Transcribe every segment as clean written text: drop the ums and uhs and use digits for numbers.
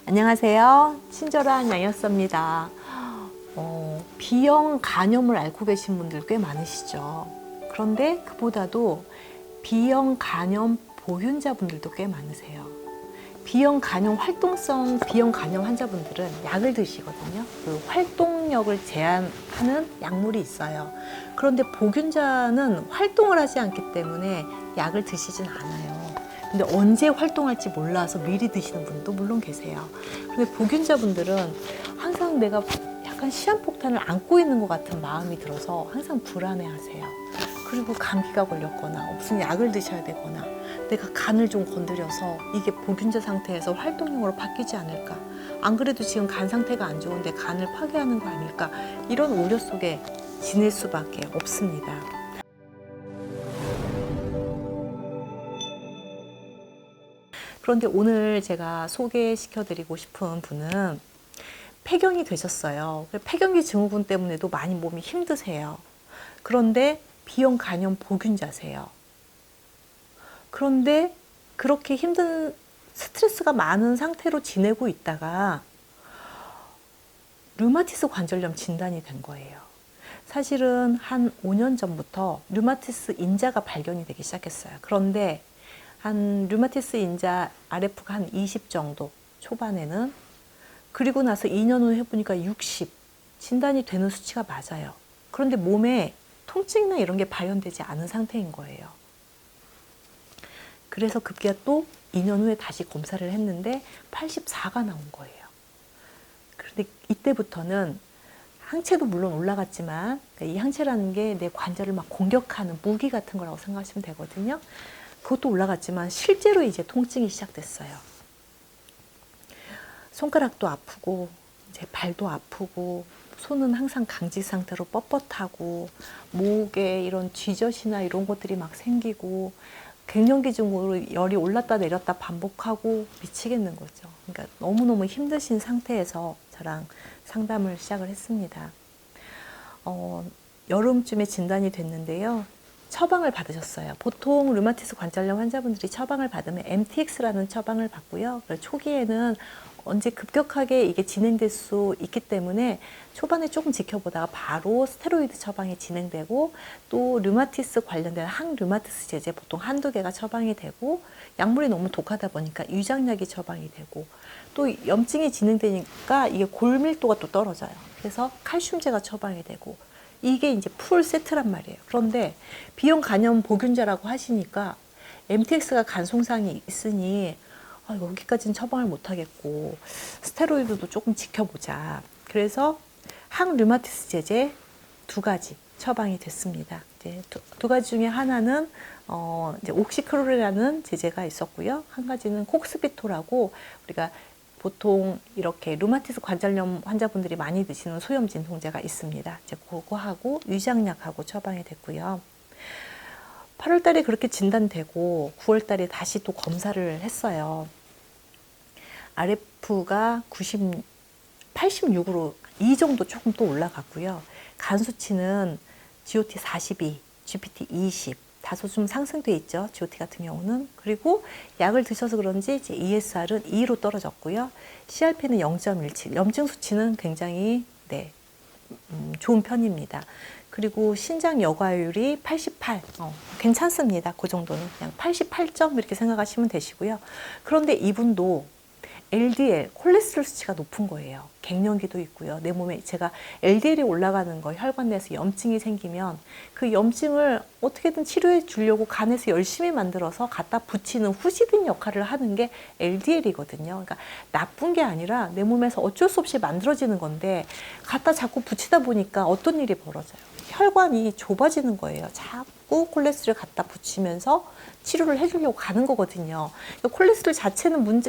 안녕하세요. 친절한 양였습니다. B형 간염을 앓고 계신 분들 꽤 많으시죠. 그런데 그보다도 B형 간염 보균자분들도 꽤 많으세요. B형 간염 활동성 B형 간염 환자분들은 약을 드시거든요. 그 활동력을 제한하는 약물이 있어요. 그런데 보균자는 활동을 하지 않기 때문에 약을 드시진 않아요. 근데 언제 활동할지 몰라서 미리 드시는 분도 물론 계세요. 근데 보균자분들은 항상 내가 약간 시한폭탄을 안고 있는 것 같은 마음이 들어서 항상 불안해하세요. 그리고 감기가 걸렸거나 무슨 약을 드셔야 되거나 내가 간을 좀 건드려서 이게 보균자 상태에서 활동력으로 바뀌지 않을까, 안 그래도 지금 간 상태가 안 좋은데 간을 파괴하는 거 아닐까, 이런 우려 속에 지낼 수밖에 없습니다. 그런데 오늘 제가 소개시켜 드리고 싶은 분은 폐경이 되셨어요. 폐경기 증후군 때문에도 많이 몸이 힘드세요. 그런데 B형 간염 보균자세요. 그런데 그렇게 힘든 스트레스가 많은 상태로 지내고 있다가 류마티스 관절염 진단이 된 거예요. 사실은 한 5년 전부터 류마티스 인자가 발견이 되기 시작했어요. 그런데 한 류마티스 인자 RF가 한 20 정도 초반에는, 그리고 나서 2년 후에 해보니까 60 진단이 되는 수치가 맞아요. 그런데 몸에 통증이나 이런 게 발현되지 않은 상태인 거예요. 그래서 급기야 또 2년 후에 다시 검사를 했는데 84가 나온 거예요. 그런데 이때부터는 항체도 물론 올라갔지만, 이 항체라는 게 내 관절을 막 공격하는 무기 같은 거라고 생각하시면 되거든요. 그것도 올라갔지만 실제로 이제 통증이 시작됐어요. 손가락도 아프고 이제 발도 아프고 손은 항상 강직 상태로 뻣뻣하고 목에 이런 쥐젖이나 이런 것들이 막 생기고 갱년기 증후로 열이 올랐다 내렸다 반복하고 미치겠는 거죠. 그러니까 너무너무 힘드신 상태에서 저랑 상담을 시작을 했습니다. 여름쯤에 진단이 됐는데요. 처방을 받으셨어요. 보통 류마티스 관절염 환자분들이 처방을 받으면 MTX라는 처방을 받고요. 초기에는 언제 급격하게 이게 진행될 수 있기 때문에 초반에 조금 지켜보다가 바로 스테로이드 처방이 진행되고, 또 류마티스 관련된 항류마티스 제제 보통 한두 개가 처방이 되고, 약물이 너무 독하다 보니까 유장약이 처방이 되고, 또 염증이 진행되니까 이게 골밀도가 또 떨어져요. 그래서 칼슘제가 처방이 되고, 이게 이제 풀 세트란 말이에요. 그런데 B형 간염 보균자라고 하시니까 MTX가 간송상이 있으니 여기까지는 처방을 못 하겠고 스테로이드도 조금 지켜보자. 그래서 항류마티스 제제 2가지 처방이 됐습니다. 이제 두 가지 중에 하나는 이제 옥시크롤이라는 제제가 있었고요. 한 가지는 콕스비토라고 우리가 보통 이렇게 류마티스 관절염 환자분들이 많이 드시는 소염 진통제가 있습니다. 이제 그거하고 위장약하고 처방이 됐고요. 8월 달에 그렇게 진단되고 9월 달에 다시 또 검사를 했어요. RF가 86으로 이 정도 조금 또 올라갔고요. 간 수치는 GOT 42, GPT 20 다소 좀 상승돼 있죠. GOT 같은 경우는. 그리고 약을 드셔서 그런지 이제 ESR은 2로 떨어졌고요. CRP는 0.17. 염증 수치는 굉장히 좋은 편입니다. 그리고 신장 여과율이 88. 괜찮습니다. 그 정도는 그냥 88점 이렇게 생각하시면 되시고요. 그런데 이분도 LDL, 콜레스테롤 수치가 높은 거예요. 갱년기도 있고요. 내 몸에 제가 LDL이 올라가는 거, 혈관 내에서 염증이 생기면 그 염증을 어떻게든 치료해 주려고 간에서 열심히 만들어서 갖다 붙이는 후시딘 역할을 하는 게 LDL이거든요. 그러니까 나쁜 게 아니라 내 몸에서 어쩔 수 없이 만들어지는 건데 갖다 자꾸 붙이다 보니까 어떤 일이 벌어져요. 혈관이 좁아지는 거예요. 자꾸 콜레스테롤 갖다 붙이면서 치료를 해주려고 가는 거거든요. 그러니까 콜레스테롤 자체는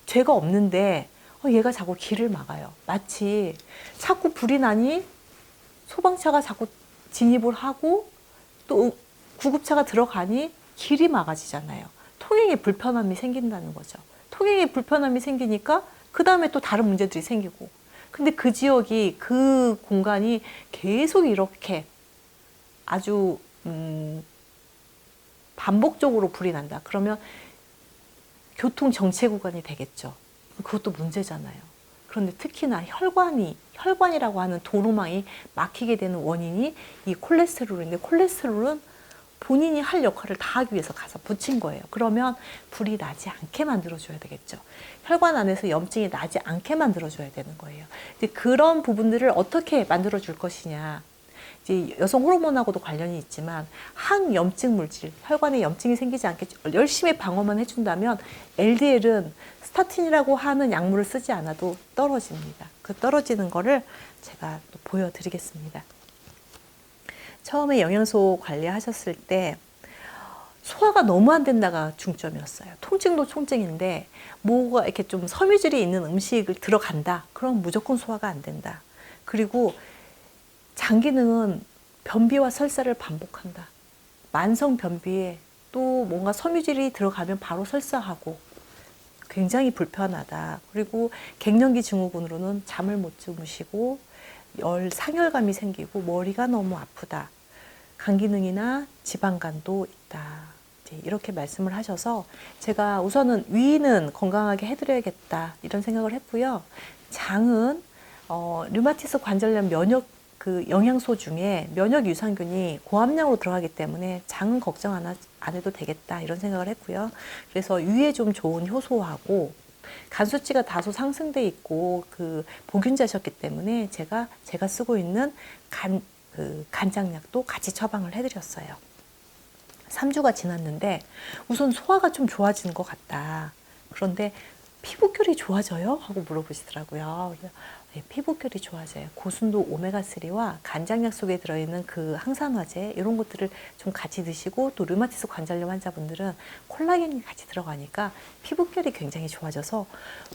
죄가 없는데 얘가 자꾸 길을 막아요. 마치 자꾸 불이 나니 소방차가 자꾸 진입을 하고 또 구급차가 들어가니 길이 막아지잖아요. 통행에 불편함이 생긴다는 거죠. 통행에 불편함이 생기니까 그 다음에 또 다른 문제들이 생기고, 근데 그 지역이 그 공간이 계속 이렇게 아주 반복적으로 불이 난다. 그러면 교통 정체 구간이 되겠죠. 그것도 문제잖아요. 그런데 특히나 혈관이라고 하는 도로망이 막히게 되는 원인이 이 콜레스테롤인데, 콜레스테롤은 본인이 할 역할을 다 하기 위해서 가서 붙인 거예요. 그러면 불이 나지 않게 만들어줘야 되겠죠. 혈관 안에서 염증이 나지 않게 만들어줘야 되는 거예요. 이제 그런 부분들을 어떻게 만들어줄 것이냐. 이제 여성 호르몬하고도 관련이 있지만 항염증 물질, 혈관에 염증이 생기지 않게 열심히 방어만 해준다면 LDL은 스타틴이라고 하는 약물을 쓰지 않아도 떨어집니다. 그 떨어지는 거를 제가 또 보여드리겠습니다. 처음에 영양소 관리하셨을 때 소화가 너무 안 된다가 중점이었어요. 통증도 통증인데 뭐가 이렇게 좀 섬유질이 있는 음식을 들어간다. 그럼 무조건 소화가 안 된다. 그리고 장기능은 변비와 설사를 반복한다. 만성 변비에 또 뭔가 섬유질이 들어가면 바로 설사하고 굉장히 불편하다. 그리고 갱년기 증후군으로는 잠을 못 주무시고 상열감이 생기고 머리가 너무 아프다. 간 기능이나 지방간도 있다. 이렇게 말씀을 하셔서 제가 우선은 위는 건강하게 해드려야겠다 이런 생각을 했고요. 장은 류마티스 관절염 면역 그 영양소 중에 면역 유산균이 고함량으로 들어가기 때문에 장은 걱정 안 해도 되겠다 이런 생각을 했고요. 그래서 위에 좀 좋은 효소하고 간 수치가 다소 상승돼 있고 그 보균자셨기 때문에 제가 쓰고 있는 간장약도 같이 처방을 해드렸어요. 3주가 지났는데 우선 소화가 좀 좋아지는 것 같다. 그런데 피부결이 좋아져요? 하고 물어보시더라고요. 네, 피부결이 좋아져요. 고순도 오메가3와 간장약 속에 들어있는 그 항산화제 이런 것들을 좀 같이 드시고 또 류마티스 관절염 환자분들은 콜라겐이 같이 들어가니까 피부결이 굉장히 좋아져서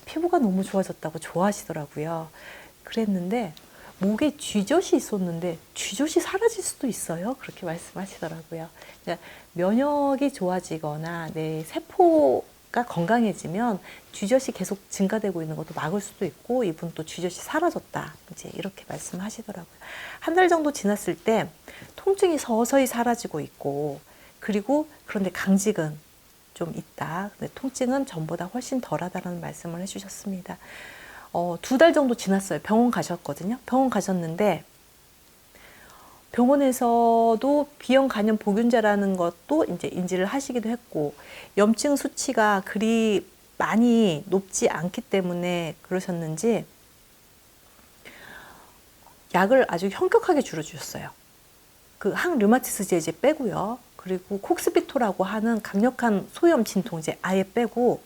피부가 너무 좋아졌다고 좋아하시더라고요. 그랬는데 목에 쥐젖이 있었는데 쥐젖이 사라질 수도 있어요. 그렇게 말씀하시더라고요. 그러니까 면역이 좋아지거나 내 세포가 건강해지면 쥐젖이 계속 증가되고 있는 것도 막을 수도 있고 이분 또 쥐젖이 사라졌다. 이제 이렇게 말씀하시더라고요. 한 달 정도 지났을 때 통증이 서서히 사라지고 있고 그리고 그런데 강직은 좀 있다. 근데 통증은 전보다 훨씬 덜하다는 말씀을 해주셨습니다. 2달 정도 지났어요. 병원 가셨거든요. 병원 가셨는데 병원에서도 비형 간염 보균자라는 것도 이제 인지를 하시기도 했고 염증 수치가 그리 많이 높지 않기 때문에 그러셨는지 약을 아주 현격하게 줄여주셨어요. 그 항류마티스제 이제 빼고요. 그리고 콕스비토라고 하는 강력한 소염 진통제 아예 빼고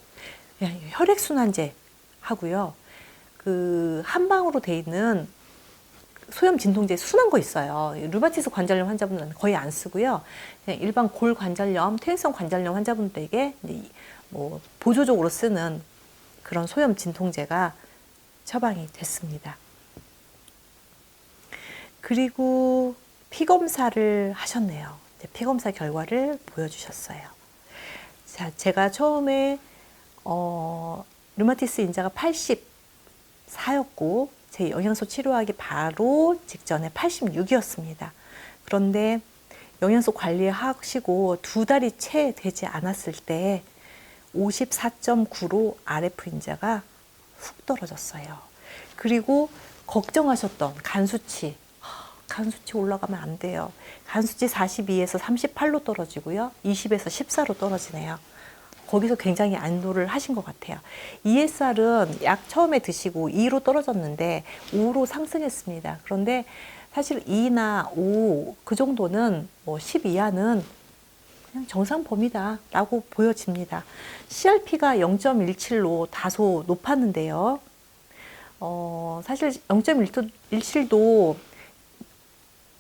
그냥 혈액순환제 하고요. 그 한방으로 돼 있는 소염 진통제 순한 거 있어요. 류마티스 관절염 환자분들은 거의 안 쓰고요. 그냥 일반 골 관절염, 퇴행성 관절염 환자분들에게 뭐 보조적으로 쓰는 그런 소염 진통제가 처방이 됐습니다. 그리고 피 검사를 하셨네요. 피 검사 결과를 보여주셨어요. 자, 제가 처음에 류마티스 인자가 84였고 제 영양소 치료하기 바로 직전에 86이었습니다. 그런데 영양소 관리하시고 2달이 채 되지 않았을 때 54.9로 RF 인자가 훅 떨어졌어요. 그리고 걱정하셨던 간 수치 올라가면 안 돼요. 간 수치 42에서 38로 떨어지고요. 20에서 14로 떨어지네요. 거기서 굉장히 안도를 하신 것 같아요. ESR은 약 처음에 드시고 2로 떨어졌는데 5로 상승했습니다. 그런데 사실 2나 5 그 정도는 뭐 10 이하는 그냥 정상 범위다 라고 보여집니다. CRP가 0.17로 다소 높았는데요. 사실 0.17도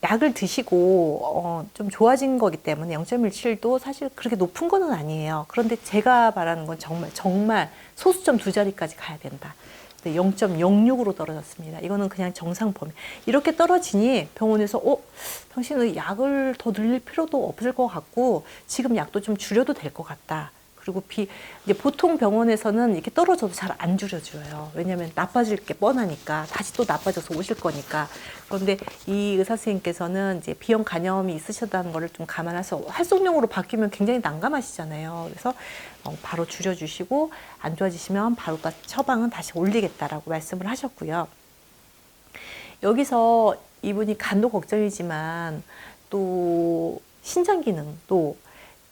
약을 드시고 좀 좋아진 거기 때문에 0.17도 사실 그렇게 높은 거는 아니에요. 그런데 제가 말하는 건 정말 소수점 2자리까지 가야 된다. 0.06으로 떨어졌습니다. 이거는 그냥 정상 범위. 이렇게 떨어지니 병원에서 당신은 약을 더 늘릴 필요도 없을 것 같고 지금 약도 좀 줄여도 될 것 같다. 그리고 이제 보통 병원에서는 이렇게 떨어져도 잘 안 줄여줘요. 왜냐하면 나빠질 게 뻔하니까 다시 또 나빠져서 오실 거니까. 그런데 이 의사 선생님께서는 이제 비형 간염이 있으셨다는 거를 좀 감안해서 활동용으로 바뀌면 굉장히 난감하시잖아요. 그래서 바로 줄여주시고 안 좋아지시면 바로 처방은 다시 올리겠다라고 말씀을 하셨고요. 여기서 이분이 간도 걱정이지만 또 신장 기능도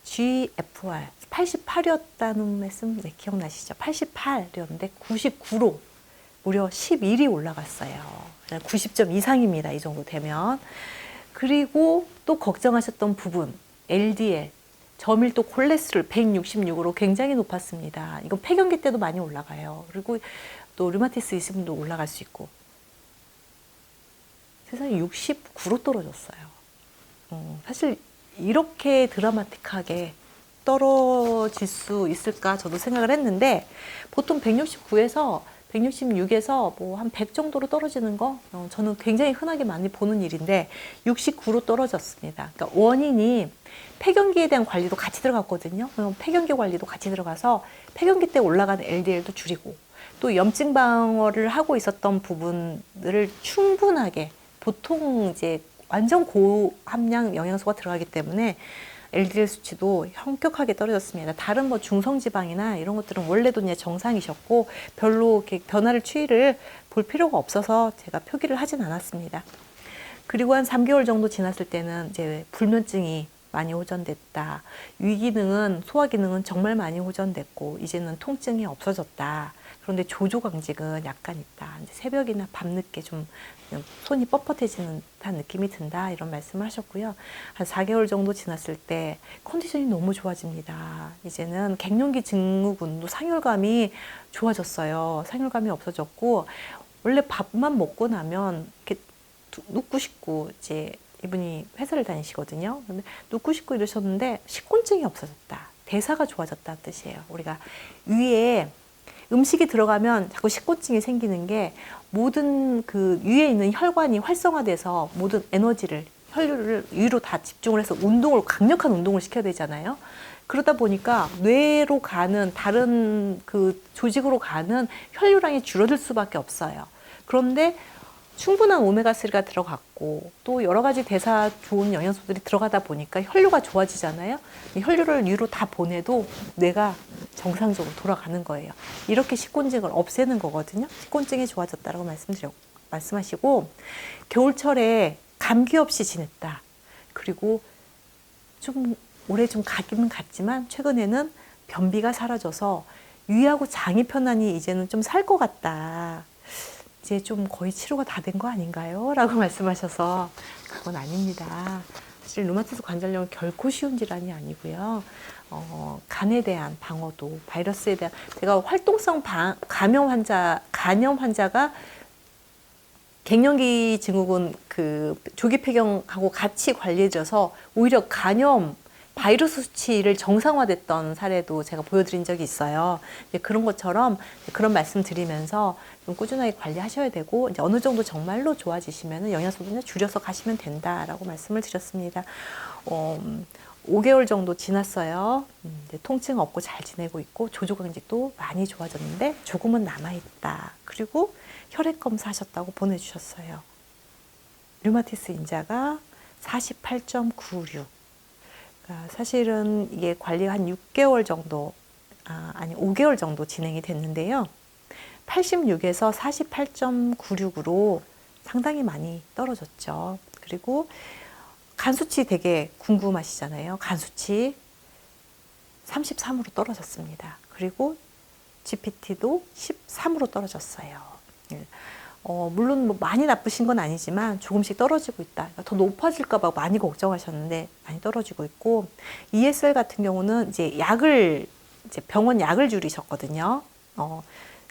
GFR 88이었다는 말씀 기억나시죠? 88이었는데 99로 무려 11이 올라갔어요. 90점 이상입니다. 이 정도 되면. 그리고 또 걱정하셨던 부분 LDL 저밀도 콜레스테롤 166으로 굉장히 높았습니다. 이건 폐경기 때도 많이 올라가요. 그리고 또 류마티스 있으신 분도 올라갈 수 있고 세상에 69로 떨어졌어요. 사실 이렇게 드라마틱하게 떨어질 수 있을까 저도 생각을 했는데 보통 169에서 166에서 뭐 한 100 정도로 떨어지는 거 저는 굉장히 흔하게 많이 보는 일인데 69로 떨어졌습니다. 그러니까 원인이 폐경기에 대한 관리도 같이 들어갔거든요. 폐경기 관리도 같이 들어가서 폐경기 때 올라가는 LDL도 줄이고 또 염증 방어를 하고 있었던 부분들을 충분하게 보통 이제 완전 고함량 영양소가 들어가기 때문에 LDL 수치도 현격하게 떨어졌습니다. 다른 뭐 중성지방이나 이런 것들은 원래도 이제 정상이셨고 별로 이렇게 변화를 추이를 볼 필요가 없어서 제가 표기를 하진 않았습니다. 그리고 한 3개월 정도 지났을 때는 이제 불면증이 많이 호전됐다. 위기능은 소화기능은 정말 많이 호전됐고 이제는 통증이 없어졌다. 그런데 조조강직은 약간 있다. 이제 새벽이나 밤늦게 좀 손이 뻣뻣해지는 듯한 느낌이 든다. 이런 말씀을 하셨고요. 한 4개월 정도 지났을 때 컨디션이 너무 좋아집니다. 이제는 갱년기 증후군도 상열감이 좋아졌어요. 상열감이 없어졌고 원래 밥만 먹고 나면 이렇게 눕고 싶고 이제 이분이 회사를 다니시거든요. 근데 눕고 싶고 이러셨는데 식곤증이 없어졌다. 대사가 좋아졌다는 뜻이에요. 우리가 위에 음식이 들어가면 자꾸 식곤증이 생기는 게 모든 그 위에 있는 혈관이 활성화돼서 모든 에너지를 혈류를 위로 다 집중을 해서 강력한 운동을 시켜야 되잖아요. 그러다 보니까 뇌로 가는 다른 그 조직으로 가는 혈류량이 줄어들 수밖에 없어요. 그런데 충분한 오메가3가 들어갔고 또 여러 가지 대사 좋은 영양소들이 들어가다 보니까 혈류가 좋아지잖아요. 혈류를 위로 다 보내도 뇌가 정상적으로 돌아가는 거예요. 이렇게 식곤증을 없애는 거거든요. 식곤증이 좋아졌다라고 말씀하시고 겨울철에 감기 없이 지냈다. 그리고 좀 올해 좀 가기는 갔지만 최근에는 변비가 사라져서 위하고 장이 편안히 이제는 좀 살 것 같다. 이제 좀 거의 치료가 다 된 거 아닌가요? 라고 말씀하셔서 그건 아닙니다. 사실 류마티스 관절염은 결코 쉬운 질환이 아니고요. 간에 대한 방어도 바이러스에 대한 제가 활동성 간염 환자가 갱년기 증후군 그 조기 폐경하고 같이 관리해져서 오히려 간염 바이러스 수치를 정상화됐던 사례도 제가 보여드린 적이 있어요. 그런 것처럼 그런 말씀 드리면서 좀 꾸준하게 관리하셔야 되고 이제 어느 정도 정말로 좋아지시면 영양소를 줄여서 가시면 된다라고 말씀을 드렸습니다. 5개월 정도 지났어요. 이제 통증 없고 잘 지내고 있고 조조강직도 많이 좋아졌는데 조금은 남아있다. 그리고 혈액 검사하셨다고 보내주셨어요. 류마티스 인자가 48.96. 사실은 이게 관리가 한 6개월 정도, 5개월 정도 진행이 됐는데요. 86에서 48.96으로 상당히 많이 떨어졌죠. 그리고 간수치 되게 궁금하시잖아요. 간수치 33으로 떨어졌습니다. 그리고 GPT도 13으로 떨어졌어요. 물론 뭐 많이 나쁘신 건 아니지만 조금씩 떨어지고 있다. 더 높아질까 봐 많이 걱정하셨는데 많이 떨어지고 있고 ESR 같은 경우는 이제 병원 약을 줄이셨거든요.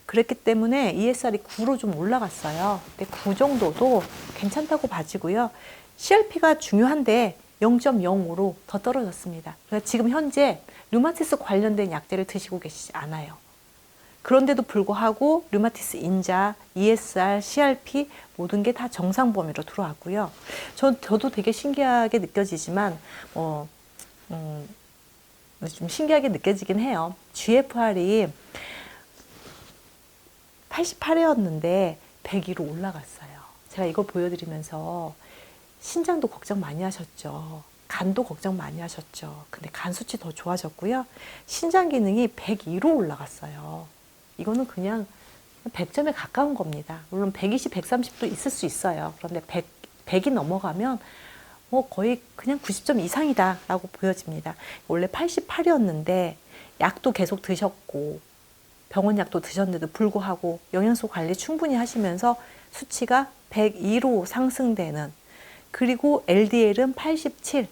그랬기 때문에 ESR이 9로 좀 올라갔어요. 근데 9 정도도 괜찮다고 봐지고요. CRP가 중요한데 0.05로 더 떨어졌습니다. 그래서 지금 현재 류마티스 관련된 약제를 드시고 계시지 않아요. 그런데도 불구하고 류마티스 인자, ESR, CRP 모든 게 다 정상 범위로 들어왔고요. 저도 되게 신기하게 느껴지지만 좀 신기하게 느껴지긴 해요. GFR이 88이었는데 102로 올라갔어요. 제가 이거 보여드리면서 신장도 걱정 많이 하셨죠. 간도 걱정 많이 하셨죠. 근데 간 수치 더 좋아졌고요. 신장 기능이 102로 올라갔어요. 이거는 그냥 100점에 가까운 겁니다. 물론 120, 130도 있을 수 있어요. 그런데 100이 넘어가면 거의 그냥 90점 이상이다 라고 보여집니다. 원래 88이었는데 약도 계속 드셨고 병원 약도 드셨는데도 불구하고 영양소 관리 충분히 하시면서 수치가 102로 상승되는, 그리고 LDL은 87.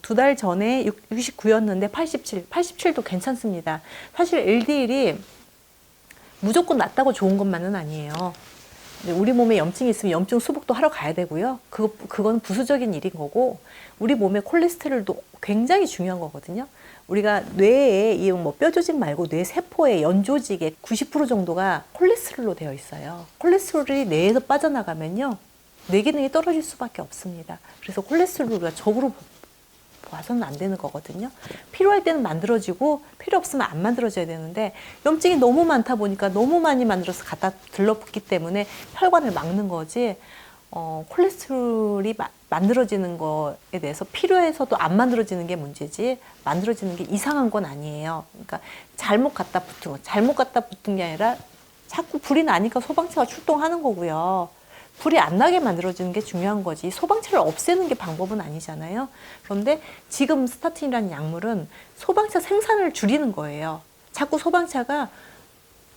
두 달 전에 69였는데 87. 87도 괜찮습니다. 사실 LDL이 무조건 낮다고 좋은 것만은 아니에요. 우리 몸에 염증이 있으면 염증 수복도 하러 가야 되고요. 그건 부수적인 일인 거고, 우리 몸의 콜레스테롤도 굉장히 중요한 거거든요. 우리가 뇌에 이 뼈 조직 말고 뇌 세포의 연 조직의 90% 정도가 콜레스테롤로 되어 있어요. 콜레스테롤이 뇌에서 빠져나가면요, 뇌 기능이 떨어질 수밖에 없습니다. 그래서 콜레스테롤을 우리가 적으로 봐서는 안 되는 거거든요. 필요할 때는 만들어지고 필요 없으면 안 만들어져야 되는데, 염증이 너무 많다 보니까 너무 많이 만들어서 갖다 들러붙기 때문에 혈관을 막는 거지, 콜레스테롤이 만들어지는 거에 대해서 필요해서도 안 만들어지는 게 문제지 만들어지는 게 이상한 건 아니에요. 그러니까 잘못 갖다 붙은 게 아니라 자꾸 불이 나니까 소방차가 출동하는 거고요. 불이 안 나게 만들어지는 게 중요한 거지, 소방차를 없애는 게 방법은 아니잖아요. 그런데 지금 스타틴이라는 약물은 소방차 생산을 줄이는 거예요. 자꾸 소방차가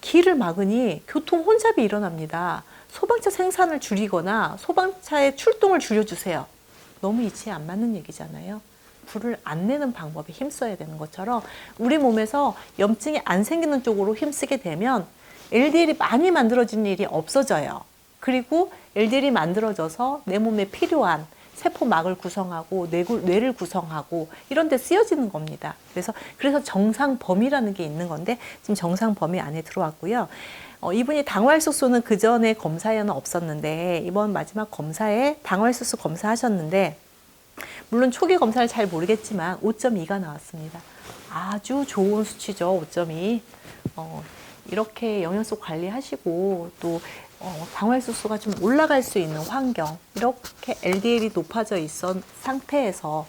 길을 막으니 교통 혼잡이 일어납니다. 소방차 생산을 줄이거나 소방차의 출동을 줄여주세요. 너무 이치에 안 맞는 얘기잖아요. 불을 안 내는 방법에 힘써야 되는 것처럼 우리 몸에서 염증이 안 생기는 쪽으로 힘쓰게 되면 LDL이 많이 만들어지는 일이 없어져요. 그리고 LDL이 만들어져서 내 몸에 필요한 세포막을 구성하고 뇌를 구성하고 이런 데 쓰여지는 겁니다. 그래서 정상 범위라는 게 있는 건데 지금 정상 범위 안에 들어왔고요. 이분이 당화혈소는 그 전에 검사에는 없었는데 이번 마지막 검사에 당화혈소 검사하셨는데, 물론 초기 검사를 잘 모르겠지만 5.2가 나왔습니다. 아주 좋은 수치죠. 5.2. 이렇게 영양소 관리하시고 또 당화혈소가 좀 올라갈 수 있는 환경, 이렇게 LDL이 높아져 있던 상태에서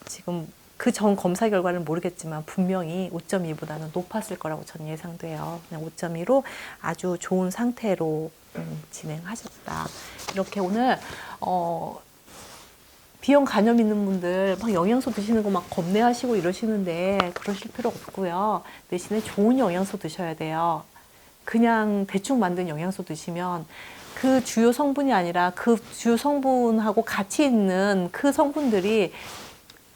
지금 그 전 검사 결과는 모르겠지만 분명히 5.2보다는 높았을 거라고 전 예상돼요. 그냥 5.2로 아주 좋은 상태로 진행하셨다. 이렇게 오늘 B형 간염 있는 분들 막 영양소 드시는 거 막 겁내하시고 이러시는데 그러실 필요 없고요. 대신에 좋은 영양소 드셔야 돼요. 그냥 대충 만든 영양소 드시면 그 주요 성분이 아니라 그 주요 성분하고 같이 있는 그 성분들이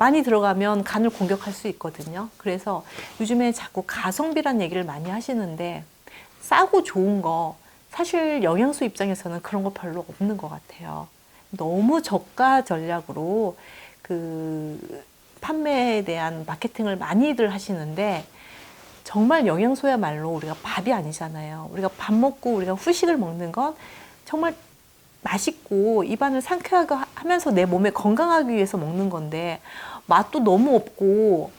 많이 들어가면 간을 공격할 수 있거든요. 그래서 요즘에 자꾸 가성비란 얘기를 많이 하시는데 싸고 좋은 거, 사실 영양소 입장에서는 그런 거 별로 없는 것 같아요. 너무 저가 전략으로 그 판매에 대한 마케팅을 많이들 하시는데, 정말 영양소야말로 우리가 밥이 아니잖아요. 우리가 밥 먹고 우리가 후식을 먹는 건 정말 맛있고 입안을 상쾌하게 하면서 내 몸에 건강하기 위해서 먹는 건데, 맛도 너무 없고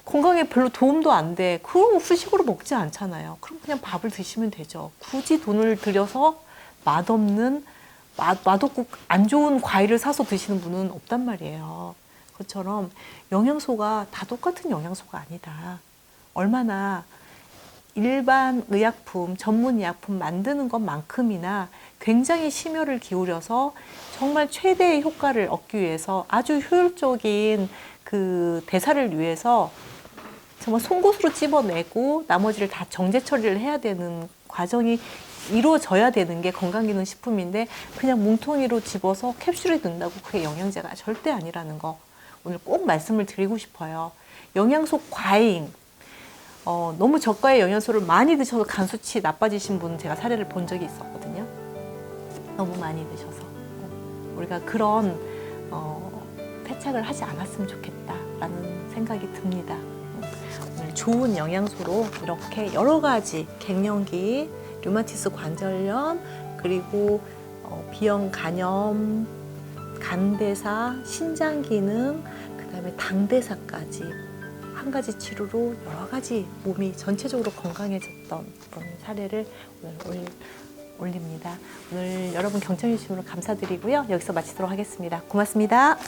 건강에 별로 도움도 안 돼. 그럼 후식으로 먹지 않잖아요. 그럼 그냥 밥을 드시면 되죠. 굳이 돈을 들여서 맛없는, 맛없고 안 좋은 과일을 사서 드시는 분은 없단 말이에요. 그것처럼 영양소가 다 똑같은 영양소가 아니다. 얼마나 일반 의약품, 전문 의약품 만드는 것만큼이나 굉장히 심혈을 기울여서 정말 최대의 효과를 얻기 위해서 아주 효율적인 그 대사를 위해서 정말 송곳으로 찝어내고 나머지를 다 정제 처리를 해야 되는 과정이 이루어져야 되는 게 건강기능식품인데, 그냥 뭉텅이로 집어서 캡슐에 넣는다고 그게 영양제가 절대 아니라는 거 오늘 꼭 말씀을 드리고 싶어요. 영양소 과잉, 너무 저가의 영양소를 많이 드셔서 간 수치 나빠지신 분 제가 사례를 본 적이 있었거든요. 너무 많이 드셔서 우리가 그런 패착을 하지 않았으면 좋겠다라는 생각이 듭니다. 오늘 좋은 영양소로 이렇게 여러 가지 갱년기, 류마티스 관절염, 그리고 B형 간염, 간대사, 신장 기능, 그다음에 당대사까지 한 가지 치료로 여러 가지 몸이 전체적으로 건강해졌던 그런 사례를 오늘 올립니다. 오늘 여러분 경청해 주심으로 감사드리고요. 여기서 마치도록 하겠습니다. 고맙습니다.